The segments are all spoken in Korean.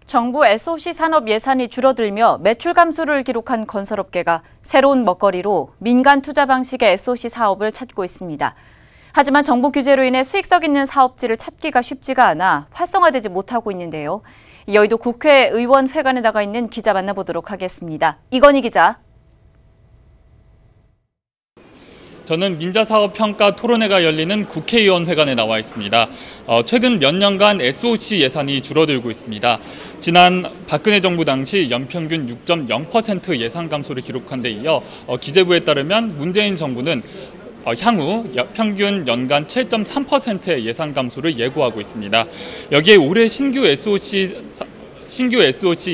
정부 SOC 산업 예산이 줄어들며 매출 감소를 기록한 건설업계가 새로운 먹거리로 민간 투자 방식의 SOC 사업을 찾고 있습니다. 하지만 정부 규제로 인해 수익성 있는 사업지를 찾기가 쉽지가 않아 활성화되지 못하고 있는데요. 여의도 국회의원회관에 나가 있는 기자 만나보도록 하겠습니다. 이건희 기자. 저는 민자사업평가 토론회가 열리는 국회의원회관에 나와 있습니다. 최근 몇 년간 SOC 예산이 줄어들고 있습니다. 지난 박근혜 정부 당시 연평균 6.0% 예산 감소를 기록한 데 이어 기재부에 따르면 문재인 정부는 향후 평균 연간 7.3%의 예산 감소를 예고하고 있습니다. 여기에 올해 신규 SOC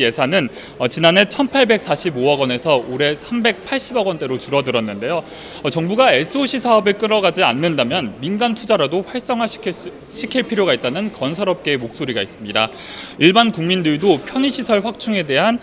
예산은 지난해 1,845억 원에서 올해 380억 원대로 줄어들었는데요. 정부가 SOC 사업을 끌어가지 않는다면 민간 투자라도 활성화시킬 필요가 있다는 건설업계의 목소리가 있습니다. 일반 국민들도 편의시설 확충에 대한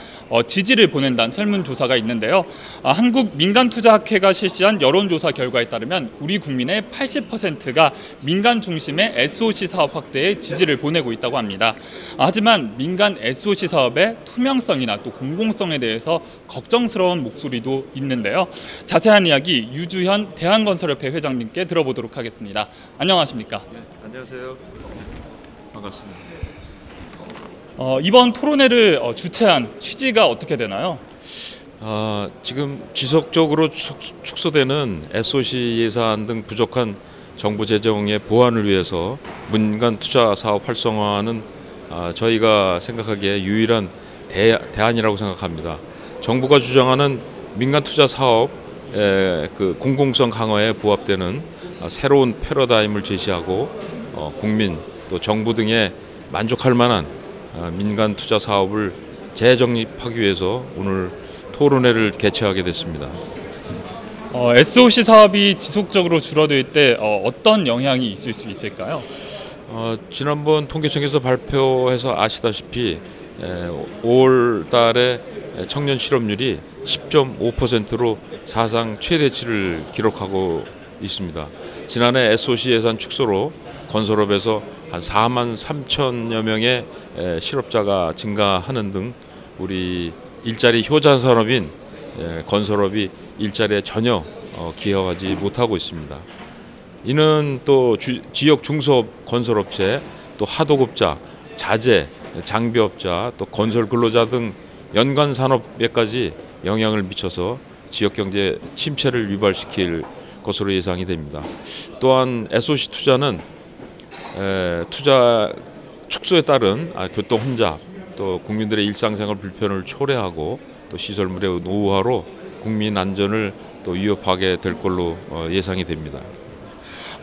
지지를 보낸다는 설문조사가 있는데요. 한국민간투자학회가 실시한 여론조사 결과에 따르면 우리 국민의 80%가 민간 중심의 SOC 사업 확대에 지지를 보내고 있다고 합니다. 하지만 민간 SOC 사업의 투명성이나 또 공공성에 대해서 걱정스러운 목소리도 있는데요. 자세한 이야기 유주현 대한건설협회 회장님께 들어보도록 하겠습니다. 안녕하십니까? 네, 안녕하세요. 반갑습니다. 이번 토론회를 주최한 취지가 어떻게 되나요? 지금 지속적으로 축소되는 SOC 예산 등 부족한 정부 재정의 보완을 위해서 민간 투자 사업 활성화는 저희가 생각하기에 유일한 대안이라고 생각합니다. 정부가 주장하는 민간 투자 사업의 그 공공성 강화에 부합되는 새로운 패러다임을 제시하고 국민 또 정부 등에 만족할 만한 민간 투자 사업을 재정립하기 위해서 오늘 토론회를 개최하게 됐습니다. SOC 사업이 지속적으로 줄어들 때 어떤 영향이 있을 수 있을까요? 지난번 통계청에서 발표해서 아시다시피 5월 달에 청년 실업률이 10.5%로 사상 최대치를 기록하고 있습니다. 지난해 SOC 예산 축소로 건설업에서 한 4만 3천여 명의 실업자가 증가하는 등 우리 일자리 효자 산업인 건설업이 일자리에 전혀 기여하지 못하고 있습니다. 이는 또 지역 중소업 건설업체, 또 하도급자, 자재, 장비업자, 또 건설 근로자 등 연관 산업에까지 영향을 미쳐서 지역 경제 침체를 유발시킬 것으로 예상이 됩니다. 또한 SOC 투자는 투자 축소에 따른 교통 혼잡, 또 국민들의 일상생활 불편을 초래하고 또 시설물의 노후화로 국민 안전을 또 위협하게 될 걸로 예상이 됩니다.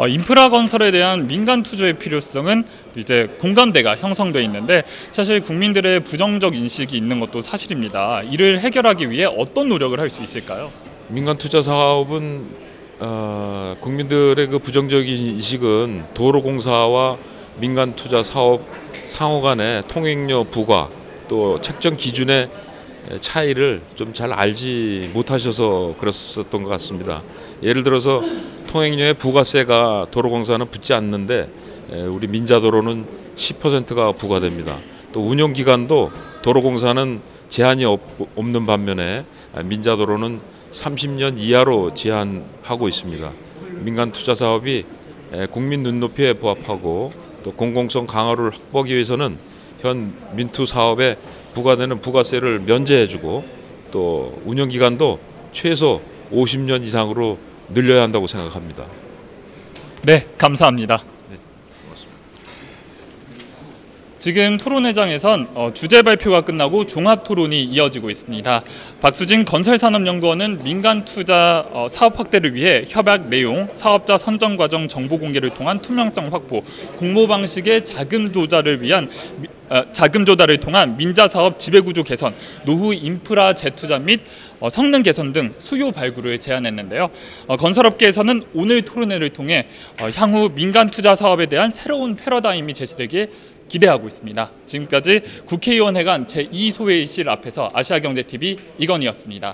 인프라 건설에 대한 민간 투자의 필요성은 이제 공감대가 형성돼 있는데 사실 국민들의 부정적 인식이 있는 것도 사실입니다. 이를 해결하기 위해 어떤 노력을 할 수 있을까요? 민간 투자 사업은 국민들의 그 부정적인 인식은 도로공사와 민간 투자 사업 상호 간의 통행료 부과 또 책정 기준의 차이를 좀 잘 알지 못하셔서 그랬었던 것 같습니다. 예를 들어서 통행료의 부가세가 도로공사는 붙지 않는데 우리 민자도로는 10%가 부과됩니다. 또 운영기간도 도로공사는 제한이 없는 반면에 민자도로는 30년 이하로 제한하고 있습니다. 민간 투자 사업이 국민 눈높이에 부합하고 또 공공성 강화를 확보하기 위해서는 현 민투 사업에 부과되는 부가세를 면제해주고 또 운영기간도 최소 50년 이상으로 늘려야 한다고 생각합니다. 네, 감사합니다. 네, 고맙습니다. 지금 토론회장에선 주제 발표가 끝나고 종합 토론이 이어지고 있습니다. 박수진 건설산업연구원은 민간 투자 사업 확대를 위해 협약 내용, 사업자 선정 과정 정보 공개를 통한 투명성 확보, 공모 방식의 자금 조달을 통한 민자사업 지배구조 개선, 노후 인프라 재투자 및 성능 개선 등 수요 발굴을 제안했는데요. 건설업계에서는 오늘 토론회를 통해 향후 민간 투자 사업에 대한 새로운 패러다임이 제시되길 기대하고 있습니다. 지금까지 국회의원회관 제2소회의실 앞에서 아시아경제TV 이건희였습니다.